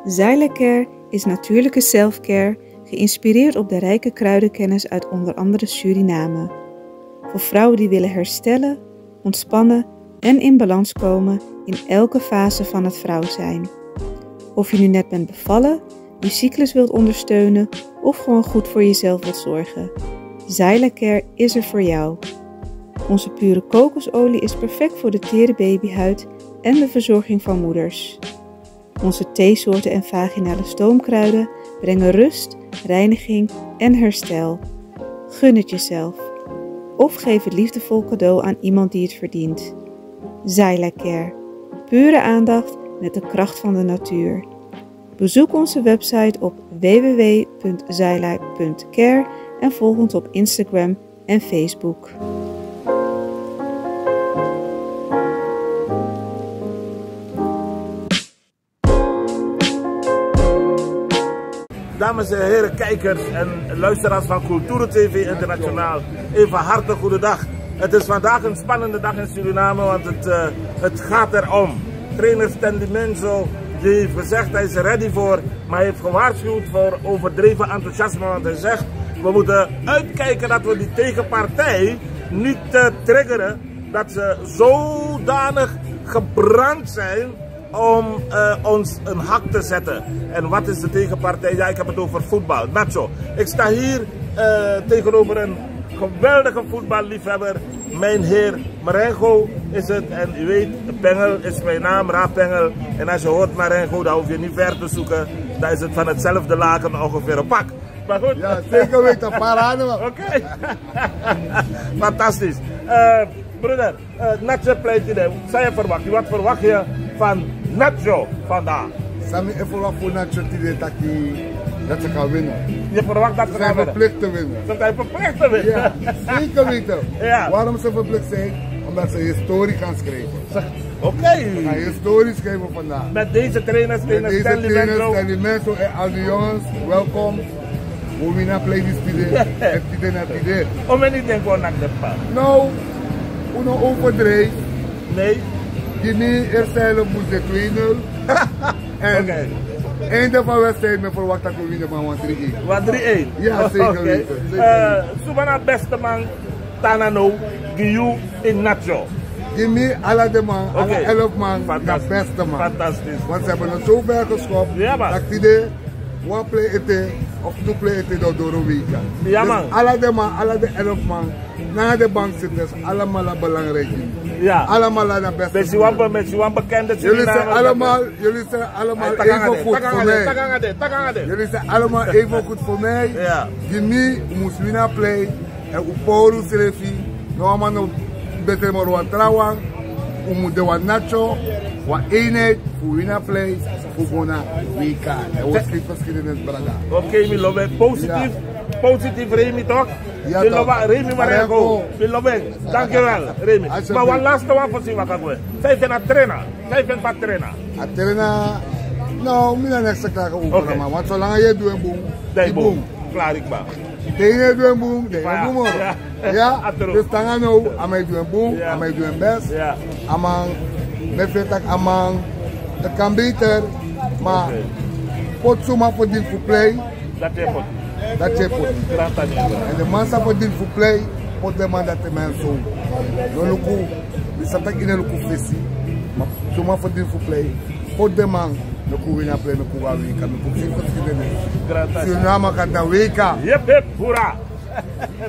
Zyla-Care is natuurlijke selfcare, geïnspireerd op de rijke kruidenkennis uit onder andere Suriname. Voor vrouwen die willen herstellen, ontspannen en in balans komen in elke fase van het vrouw zijn. Of je nu net bent bevallen, je cyclus wilt ondersteunen of gewoon goed voor jezelf wilt zorgen. Zyla-Care is er voor jou. Onze pure kokosolie is perfect voor de tere babyhuid en de verzorging van moeders. Onze theesoorten en vaginale stoomkruiden brengen rust, reiniging en herstel. Gun het jezelf. Of geef het liefdevol cadeau aan iemand die het verdient. Zyla-Care. Pure aandacht met de kracht van de natuur. Bezoek onze website op www.zyla.care en volg ons op Instagram en Facebook. Dames en heren, kijkers en luisteraars van Cultura TV Internationaal, even hartelijk goedendag. Het is vandaag een spannende dag in Suriname, want het gaat erom. Trainer Stanley Menzo die heeft gezegd hij is er ready voor, maar hij heeft gewaarschuwd voor overdreven enthousiasme. Want hij zegt, we moeten uitkijken dat we die tegenpartij niet triggeren, dat ze zodanig gebrand zijn om ons een hak te zetten. En wat is de tegenpartij? Ja, ik heb het over voetbal. Nacho. Ik sta hier tegenover een geweldige voetballiefhebber. Mijn heer Marengo is het. En u weet, Pengel is mijn naam, Raap Pengel. En als je hoort Marengo, dan hoef je niet ver te zoeken. Dan is het van hetzelfde laken ongeveer een pak. Maar goed. Ja, zeker weten, een paar aan. Oké. Fantastisch. Broeder, Nacho pleit je. Wat verwacht je van Nacho vandaag? Sami, ik verwacht voor Nacho dat ze kan winnen. Je verwacht dat ze zijn verplicht te winnen. Ze zijn verplicht te winnen? Ja, zeker weten. Ja. Waarom ze verplicht zijn? Omdat ze historie gaan schrijven. Oké. Ze gaan historie schrijven vandaag. Met deze trainers, Stanley Menzo en al die jongens, welkom. We winnen play this today. En today na today. Om en niet denken naar de paal. Nou, uno overdreven. Nee. Guinea eerst moest de 2-0. En einde van de wedstrijd me verwacht dat we winnen van 3-1. Wat 3-1? Ja, zeker weten. Subana beste man, Tanano, Giyu in Nacho. Give me alle de man, alle 11 man, de beste man. Fantastisch. Want ze hebben het zo ver geschopt, dat idee, one play ete, of two play ete door een week. Ja man. Dus alle de man, alle de 11 man, na de bank zitten, allemaal belangrijk. Ja. Allemaal de beste. Met je bekende jullie zijn allemaal even goed voor mij. Jullie zijn allemaal even goed voor mij. Ja. Gimi, moest winnen play. En Uporu Selefi. Normaal nog beter maar wat trouwen. De wat Nacho. Wat eenheid. Voor winnen play. Voor Bona WK. En wat schiet verschillende braga. Oké, Milo, positief. Positief Remy toch? Ja, Remy Marengo. Dankjewel, Remy. Maar wat laatste wat voor zien wat ik wil. Zij zijn aan trainen. Zij zijn aan trainen. Aan trainen? Nou, ik ben niet klaar over. Want zolang je doet een boom, die boom. Klaar ik ben. Deze doet een boom, deze een boom. Ja, dus dan nou, aan mij doet een boom, aan mij doet een best. Amang, met vetak amang, het kan beter, maar pot zomaar voor dit voor play. Dat je pot. Dat je pot. En de man staat voor dit voor play, pot de man dat de man zo. Dan loop je staat in een loop visie, maar zomaar voor dit voor play, pot de man. Dan kun je naar play, dan kun je naar WK, dan kun je naar WK. Suriname gaat naar WK. Jep, hoera!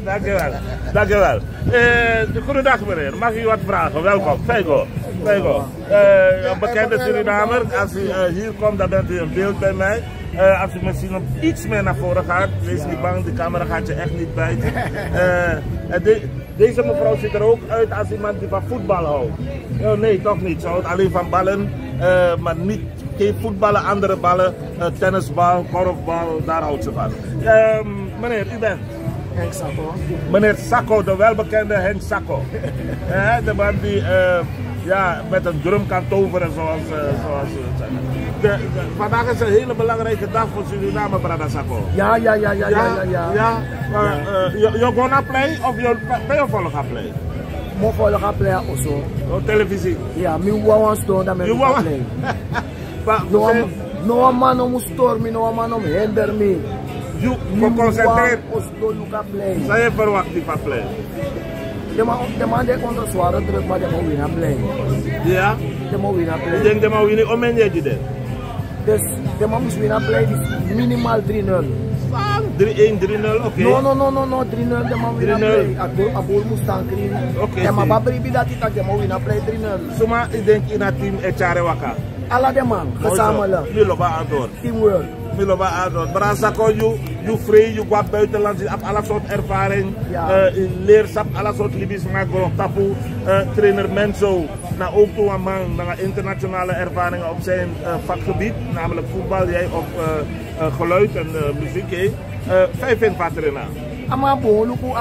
Dankjewel, dankjewel. Goedendag meneer, mag u wat vragen? Welkom, Fego. Een bekende Surinamer, als u hier komt dan bent u een beeld bij mij. Als u misschien nog iets meer naar voren gaat, wees niet bang, de camera gaat je echt niet bijten. Deze mevrouw ziet er ook uit als iemand die van voetbal houdt. Nee, toch niet. Ze houdt alleen van ballen, maar niet geen voetballen, andere ballen, tennisbal, korfbal, daar houdt ze van. Meneer, u bent? Henk Sacco. Meneer Sacco, de welbekende Henk Sacco. De man die met een drum kan toveren zoals ze het zeggen. Vandaag is een hele belangrijke dag voor Suriname, Brada Sacco. Ja. Je gonna play of je volgen gaan play? Ik volgen gaan play also. Op televisie? Ja, ik wil een stone dat ik ga play. No man no storm me, no man no hinder me. Je geconcentreerd. Play. Zou je verwacht die van play? De man die onder zware druk, maar die moet winnen play. Ja? Die moet winnen play. Ik denk dat we winnen om en je dit. Dus de man moet winnen play, minimaal 3-0. 1-3-0, oké. No, 3-0, de man winnen play. Abol moet staan krijgen. Oké. Ja, maar Babri dat hij de man winnen play 3-0. Soma, ik denk in het team Echare Waka. Alla de man, gezamenlijk. Miloba Ador. Teamwork. Miloba Ador. Brasako, je vrij, je gaat buitenland, je hebt alle soort ervaring. Ja. Leersap, alle soort Libisch grond tapu. Trainer Menzo, naar ook toe een man, naar internationale ervaringen op zijn vakgebied, namelijk voetbal, jij op geluid en muziek. 5 in Patrina. Ama luku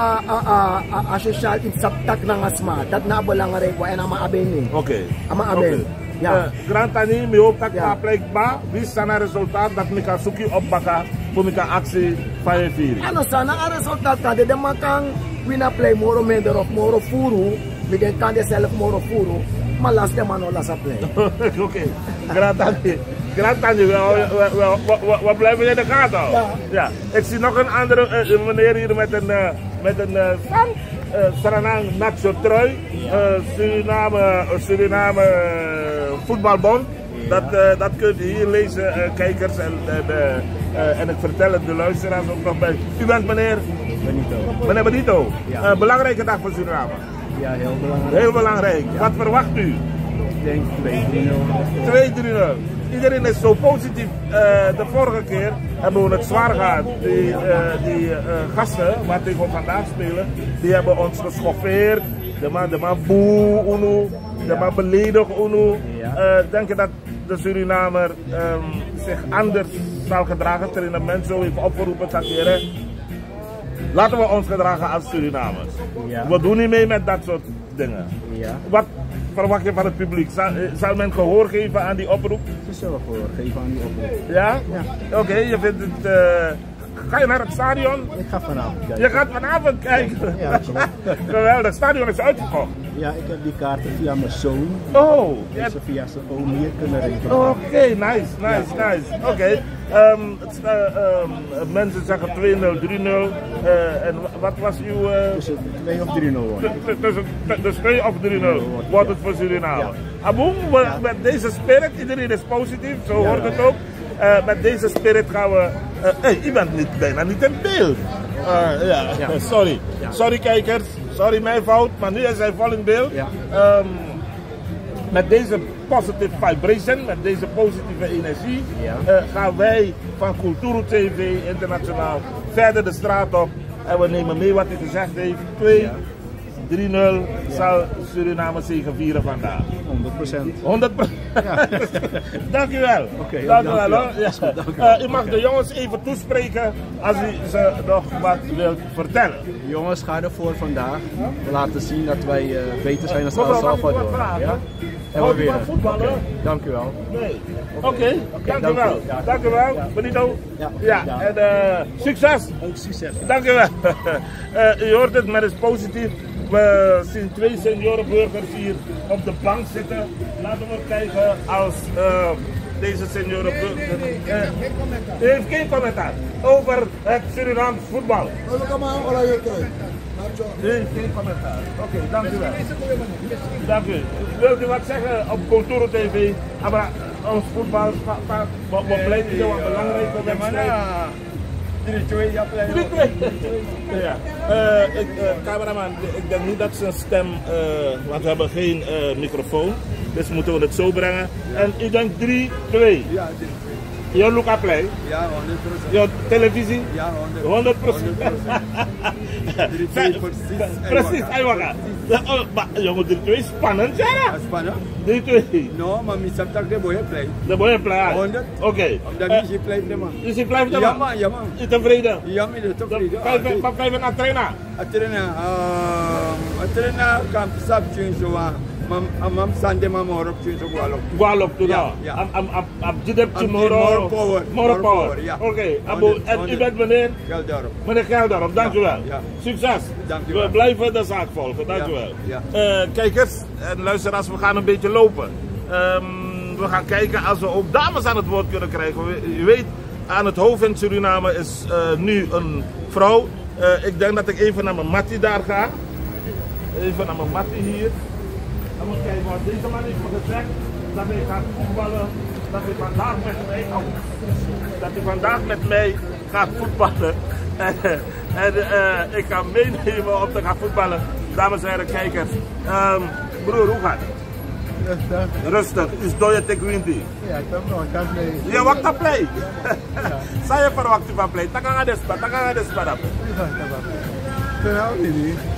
social insaptak na asma, dat na belangrijk wa en ama abeni. Oké. Ama aben. Ja. Grand Tani, mi hoop dat ik blijkbaar, wie is het resultaat dat ik kan zoeken op baka voor mijn actie van je vier. En dan zijn er resultaten, de man kan winnen play moro minder of moro furu, we kan zelf moro furu, maar last de man last play. Oké. Grand Tani. Grand Tani, we blijven in de gaten. Ja. Ik zie nog een andere meneer hier met een Saranang Nacho trui, Suriname voetbalbond. Dat kunt u hier lezen, kijkers en ik vertel het de luisteraars ook nog bij. U bent meneer Benito. Meneer Benito, ja. Belangrijke dag voor Suriname. Ja, heel belangrijk. Heel belangrijk. Ja. Wat verwacht u? Ik denk 2-3-0. 2-3-0. Iedereen is zo positief. De vorige keer hebben we het zwaar gehad. Die gasten, waar tegen we vandaag spelen, die hebben ons geschoffeerd. De man boe, unu. De man beledig, unu. Denk je dat de Surinamer zich anders zal gedragen? Trainer Menzo heeft opgeroepen, Sakere. Laten we ons gedragen als Surinamers. Ja. We doen niet mee met dat soort dingen. Ja. Wat verwacht je van het publiek? Zal men gehoor geven aan die oproep? Ze zullen gehoor geven aan die oproep. Ja? Ja. Oké, je vindt het... Ga je naar het stadion? Ik ga vanavond kijken. Je gaat vanavond kijken? Ja, geweldig. Het stadion is uitverkocht. Ja, ik heb die kaarten via mijn zoon. Oh! Dus ze via zijn oom hier kunnen regelen. Oké, nice. Oké. Mensen zeggen 2-0, 3-0. En wat was uw... Tussen 2 of 3-0 worden. Dus 2 of 3-0 wordt het voor Suriname. Ja. Aboom, met deze spirit, iedereen is positief, zo hoort het ook. Met deze spirit gaan we... je bent bijna niet in beeld. Sorry. Ja. Sorry kijkers, sorry mijn fout, maar nu is hij vol in beeld. Ja. Met deze positive vibration, met deze positieve energie, gaan wij van Kulturu TV internationaal verder de straat op. En we nemen mee wat hij gezegd heeft. 2-3-0 zal Suriname zegevieren vandaag. 100%. Ja. Dank u wel. Okay, dank u wel. Ja. U mag de jongens even toespreken als u ze nog wat wilt vertellen. De jongens gaan ervoor vandaag. We laten zien dat wij beter zijn dan El Salvador. Ja? En we winnen. Okay. Dank u wel. Nee. Oké, dank u wel. Dank u wel, Benito. Ja. En succes. Ook succes. Dank u wel. U hoort het, maar het is positief. We zien 2 seniorenburgers hier op de bank zitten. Laten we kijken als deze seniorenburger... U heeft geen commentaar over het Surinaams voetbal. U heeft geen commentaar. Oké, dank u wel. Dank u. Wilt u wat zeggen op Kulturu TV? Maar ons voetbal, wat blijft zo een belangrijke wedstrijd? 3-2, ja, 3-2. Ja. Cameraman, ik denk niet dat zijn stem, want we hebben geen microfoon, dus moeten we het zo brengen. En ik denk 3-2. Ja, je look up play? Ja, 100%. Je televisie? Ja, 100%. Precies, Aywaga. Jongen, 3-2 spannend, ja? Spannend? 3-2. No, maar ik heb de boeien play. De boeien play? 100. Oké. Dat is je play, man. Dus je blijft er, man? Ja, man. Je tevreden? Ja, man, ik ben tevreden. Wat blijf je aan trainen? Trainen kan sap zo aan. Mam Sunday mam horop change Gualop to now. Am jidep tomorrow. More power. Oké. En u bent meneer? Gelderop. Meneer Gelderop, dank u wel. Succes. We blijven de zaak volgen, dank u wel. Kijkers en luisteraars, we gaan een beetje lopen. we gaan kijken als we ook dames aan het woord kunnen krijgen. Je weet, aan het hoofd in Suriname is nu een vrouw. Ik denk dat ik even naar mijn mattie daar ga. Even naar mijn mattie hier. Dan moet ik kijken wat deze man heeft me gezegd. Dat hij gaat voetballen. Dat hij vandaag met mij, gaat voetballen. Ik ga meenemen om te gaan voetballen. Dames en heren kijkers. Broer, hoe gaat het? Rustig. Is door je te Quinty? Ja, ik ben nog aan play. Je wacht op play? Zou je verwachten van play? Tak aan de spad.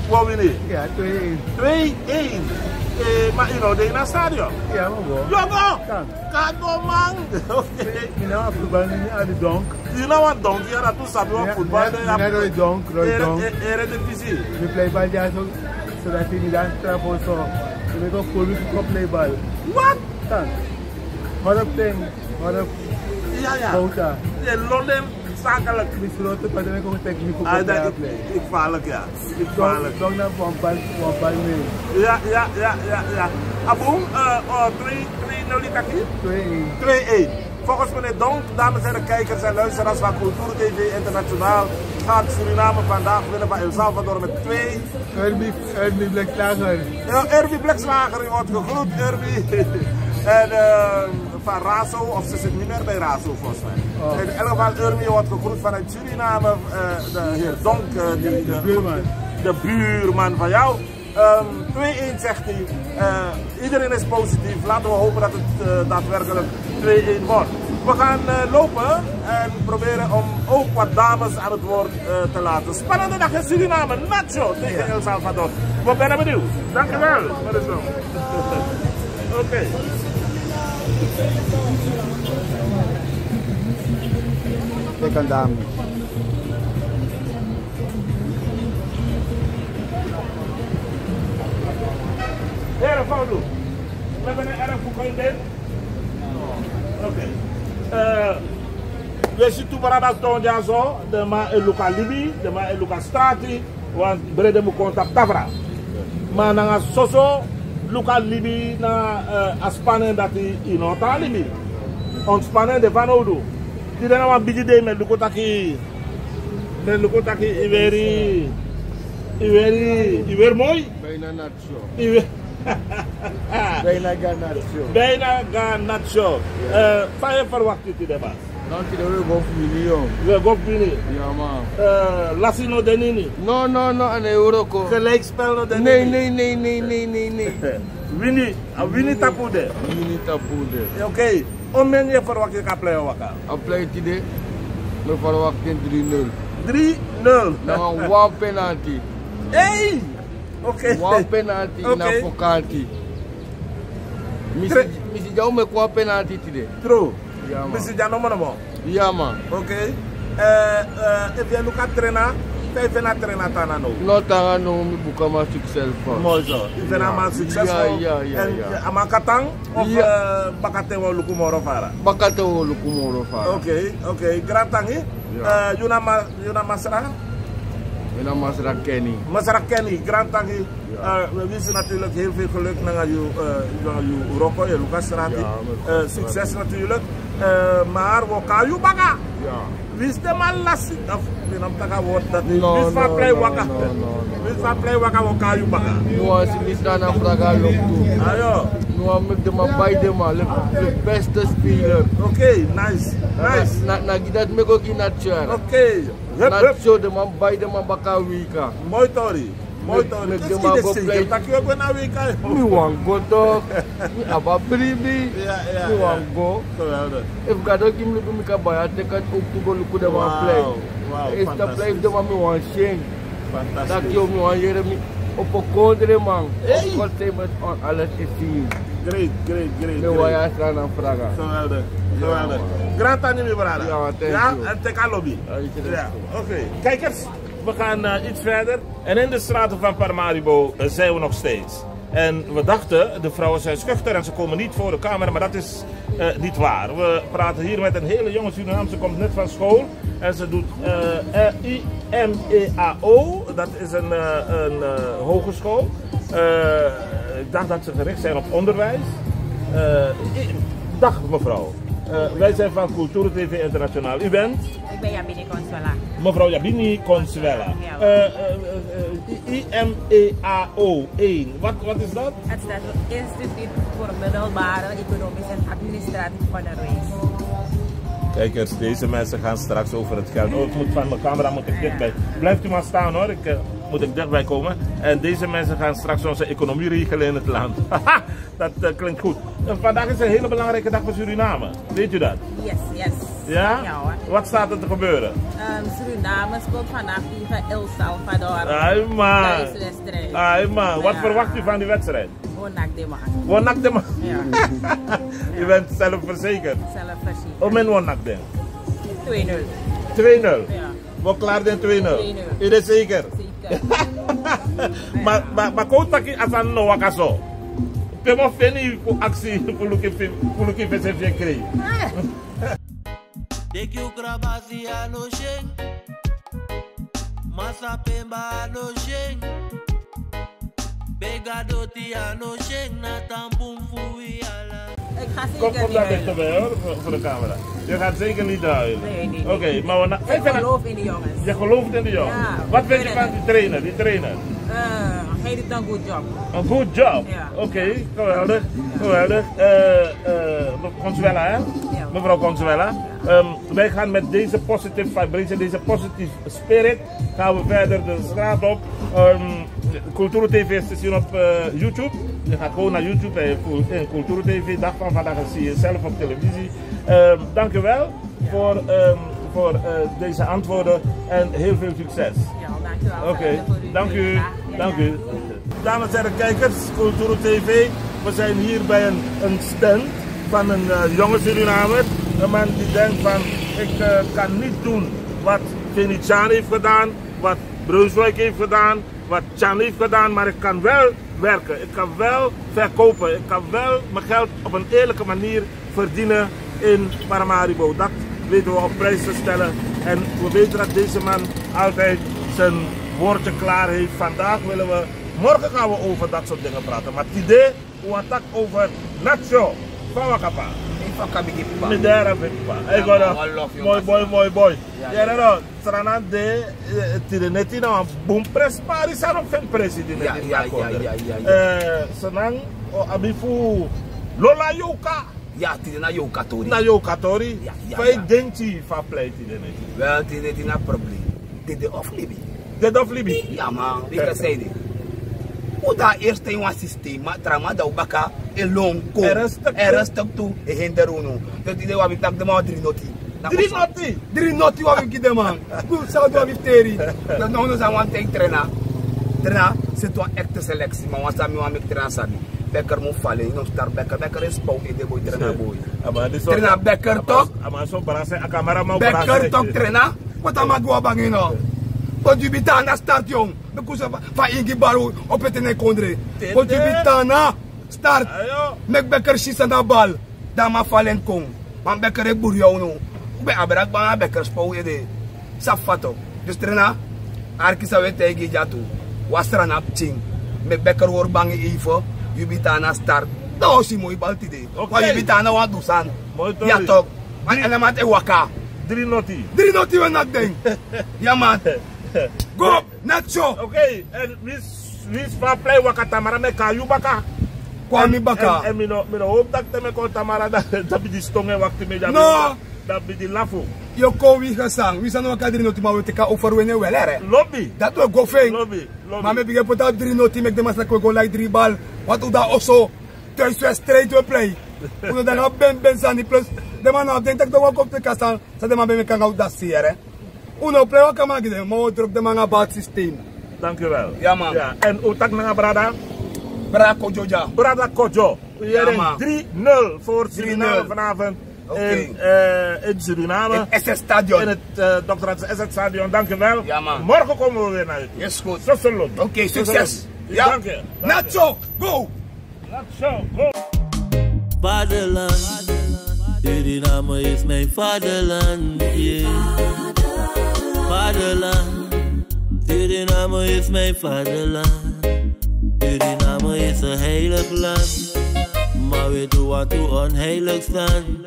Wat wil je? Ja, 2-1. Maar je nou in het stadion? Ja, maar wel. Ja, kan man. Oké. Je nou voetbal niet aan de donk. Je nou wat donk? Ja, dat is wel voetbal. Ja, dat donk. Eredivisie. Je playbal ja zodat je niet aan trap of zo. Je weet ook voor je playbal. Wat? Dan. Wat op ding. Wat op. Ja. Bouta. Je Londen zakelijk. Die sloten, maar dan heb ik ook een techniek voor play. Ik vaarlijk, ja. Ik vaarlijk. Toch naar een bal mee. Ja. Aboom, 3-0 Itaki? 2-1. Volgens meneer Donk, dames en heren kijkers en luisteraars van Cultuur TV Internationaal, gaat Suriname vandaag winnen van El Salvador met 2. Irby Blekslager. Ja, Irby Blekslager, je wordt gegroet, Irby. En van Razo, of ze zit niet meer bij Razo volgens mij. Oh. In elk geval, Irby wordt gegroet vanuit Suriname. De heer Donk, de buurman van jou. 2-1 zegt hij. Iedereen is positief. Laten we hopen dat het daadwerkelijk 2-1 wordt. We gaan lopen en proberen om ook wat dames aan het woord te laten. Spannende dag in Suriname. Nacho tegen El Salvador. We zijn benieuwd. Dankjewel. Oké. Ik kan dames. Heren, Foudu. We hebben een erg goed in. Oké. We zien toebaradas donja zo. De ma eluka libi, de ma eluka stati. Want brede mu contact tafra. Maar na soso luka libi na aspanen dat i nota libi. Ontspannen de van Odu. Die dan een beetje de met lukotaki. Met lukotaki iwer mooi. Bijna nacho. Bijna Garnacho. Van je verwacht je de baas? Dank je, we gaan miljoen. We gaan miljoen. Ja man. Lassino Denini. No, een euro. Gelijkspel no Denini. Nee. Winnie Tapude. Oké. Om men je verwacht je kan playen waka? A play today. We verwachten 3-0. 3-0. Nou, one penalty. Hey! Oké. One penalty na Fokanti. Misi jou met one penalty today. True. Ja man. Misi jou nog maar. Ja man. Oké. If je look at trainer, vijf na trainer tana no. No tana no mi buka maar succesvol. Mooi zo. Je bent maar succesvol. Ja. En amakatang of bakate wo lukumoro fara. Bakate wo lukumoro fara. Oké. Gratangi. Juna Masra. En Masra Kenny. Masra Kenny, Grand Tangi. We wensen natuurlijk heel veel geluk naar je Rocco, je Lucas Strati. Succes natuurlijk. Maar we kan je baga. Wie is de man lastig? Ik weet niet dat wie is van play waka. Wie is van play waka, we kan je baga. Nu als je niet aan een vraag loopt toe. Ayo. Nu aan met de man bij de man, de beste speler. Oké, nice. Na dat me ook in het jaar. Oké. Nacho de man bij de man baka wika. Mooi Tori. Mooi Tori. De man go play. Dat je ook naar wika. Mi wan go toch. Mi aba bribi. Ja. Mi wan go. Geweldig. If God ook im luku mi ka baya take it ook to go look de man play. Wow. Is the play de man mi wan sheng. Fantastisch. Dat je mi wan jere mi op een kondre man. Wat ze met on alles te zien. Great. Mi wan ja staan aan vragen. Geweldig. Grand aan je brada. Ja, en teka lobby. Ja, oké. Kijkers, we gaan iets verder. En in de straten van Paramaribo zijn we nog steeds. En we dachten, de vrouwen zijn schuchter en ze komen niet voor de camera, maar dat is niet waar. We praten hier met een hele jonge Surinaam, ze komt net van school. En ze doet IMEAO, dat is een hogeschool. Ik dacht dat ze gericht zijn op onderwijs. Dag mevrouw. Wij zijn van Cultura TV Internationaal. U bent? Ik ben Jabini Consuela. Mevrouw Jabini Consuela. IMEAO 1. Wat is dat? Het staat voor Instituut voor Middelbare Economisch en Administratief Onderwijs. Kijkers, deze mensen gaan straks over het geld. Oh, ik moet van mijn camera moet ik dichtbij. Blijft u maar staan hoor, moet ik dichtbij komen. En deze mensen gaan straks onze economie regelen in het land. Dat klinkt goed. En vandaag is een hele belangrijke dag voor Suriname. Weet u dat? Yes. Ja? Ja hoor. Wat staat er te gebeuren? Suriname speelt vandaag tegen El Salvador. Ai man. Thuiswedstrijd. Ai man. Wat verwacht u van die wedstrijd? Wonak de man. Wonak de man? Ja. U bent zelfverzekerd? Zelfverzekerd. Of men wonak den? 2-0. 2-0? Ja. We klaar den 2-0? 2-0. U is zeker? Zeker. Maar koutaki asan no wakaso. Pemo feni voor actie voor lukken VCV krijgen. Dek you krabasi ano sheng, masa pemba ano sheng, begadoti ano sheng na tampum fui ala. Ik ga Kom zeker niet daar huilen. dichterbij hoor, voor de camera. Je gaat zeker niet huilen. Nee. Oké, maar Ik geloof in de jongens. je gelooft in de jongens. Ja, Wat vind je van die trainer? Hij doet een goed job. Een goed job? Ja. Oké, geweldig. Consuela, hè? Ja. Mevrouw Consuela. Wij gaan met deze positive vibration, deze positive spirit, gaan we verder de straat op. Cultura TV is te zien op YouTube. Je gaat gewoon naar YouTube en Cultura TV. Dag van vandaag zie je zelf op televisie. Dank u wel voor deze antwoorden en heel veel succes. Ja, dankjewel. Oké, dank u. Dank u. Dames en heren kijkers, Cultura TV. We zijn hier bij een stand van een jonge Surinamer. Een man die denkt van, ik kan niet doen wat Venetiaan heeft gedaan, wat Brunswijk heeft gedaan, wat Chan heeft gedaan, maar ik kan wel werken. Ik kan wel verkopen. Ik kan wel mijn geld op een eerlijke manier verdienen in Paramaribo. Dat weten we op prijs te stellen. En we weten dat deze man altijd zijn woordje klaar heeft. Vandaag willen we, morgen gaan we over dat soort dingen praten. Maar het idee, we attack over Nacho. Van Wakapa. Midera Vipa. Mooi boy. Ja, no. Strana de Tireneti na een boompress Paris zijn ook geen president. Ja. Senang abifu Lola Yoka. Ja, Tirena Yokatori. Na Yokatori. Fai denti fa play Tireneti. Wel, Tirena na probleem. Dit of Libi. Dit of Libi? Ja man, wie kan zeggen? Hoe dat eerst in een systeem, maar trama dat baka elong ko. Er is stuk toe, en hinderuno. Dat idee wat we tak de man 3 noti. 3 noti wat we kide man. Goed, zou dat we teri. Dat nou nog aan want ik traina. Traina, c'est toi acte selectie, maar wat samen wat ik traina sabi. Bekker moet vallen, nog star Bekker is pauw in de boy traina boy. Traina Bekker toch? Maar zo brase a camera maar Bekker toch traina? Wat am ik wat bangin nou? Want je bent aan de start jong. Because van Ingi Baru op het in Kondre. Want je bent aan start. Mek Bekker schiet aan de bal. Dan maar vallen kom. Maar Bekker is boer jou nu. Bij Abrak bang Bekker spouw je de. Safato. Dus traina. Arkisa we tegen je toe. Was er een ching. Mek Bekker hoor bang even. Je bent aan de start. Dat was je mooi bal today. Maar je bent aan de wat doesan. Ja toch. En dan maakt hij waka. 3 noti. 3 noti we nak ding. Ja man. Go, Nacho. Oké, en wie is van play Wakatamara met Kayu Baka? Kwami Baka. En mijn hoop dat ik met Tamara dat bij die stongen wachten met jou. No. Dat bij die lafo. Je kon wie gezang. Wie zijn ook 3 noti maar we te overwinnen wel hè? Lobby. Dat we go fijn. Lobby. Maar we beginnen pot 3 noti met de mas we go like 3 bal. Wat u daar also thuiswedstrijd we play. We dan gaan ben sani plus. De man nou denk dat we op de kast aan. Ze de man ben kan ook dat zien hè. Uno play wat kan maken, maar we druk de man op het systeem. Dankjewel. Ja man. Ja. En hoe tak na brada? Brada Kojo ja. Brada Kojo. Ja, 3-0 voor Suriname vanavond. In Suriname. In SS Stadion. In het Dr. SS Stadion. Dankjewel. Ja man. Morgen komen we weer naar je. Yes goed. Oké, succes. Ja. Dank je. Nacho, go. Nacho, go. Vaderland, Suriname is mijn vaderland, yeah. Vaderland, Suriname is mijn vaderland. Suriname is een heilig land. maar we doen wat toe onheilig staan.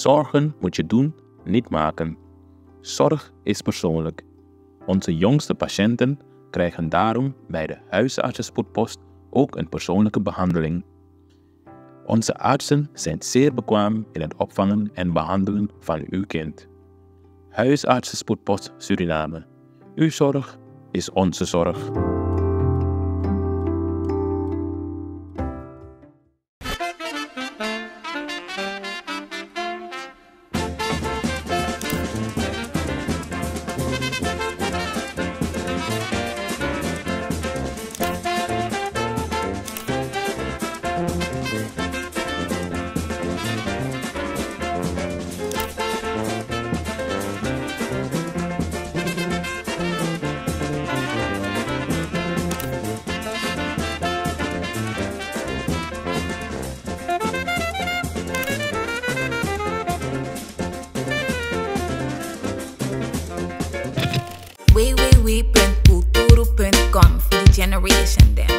Zorgen moet je doen, niet maken. Zorg is persoonlijk. Onze jongste patiënten krijgen daarom bij de huisartsenspoedpost ook een persoonlijke behandeling. Onze artsen zijn zeer bekwaam in het opvangen en behandelen van uw kind. Huisartsenspoedpost Suriname. Uw zorg is onze zorg. www.kulturu.com for the generation then.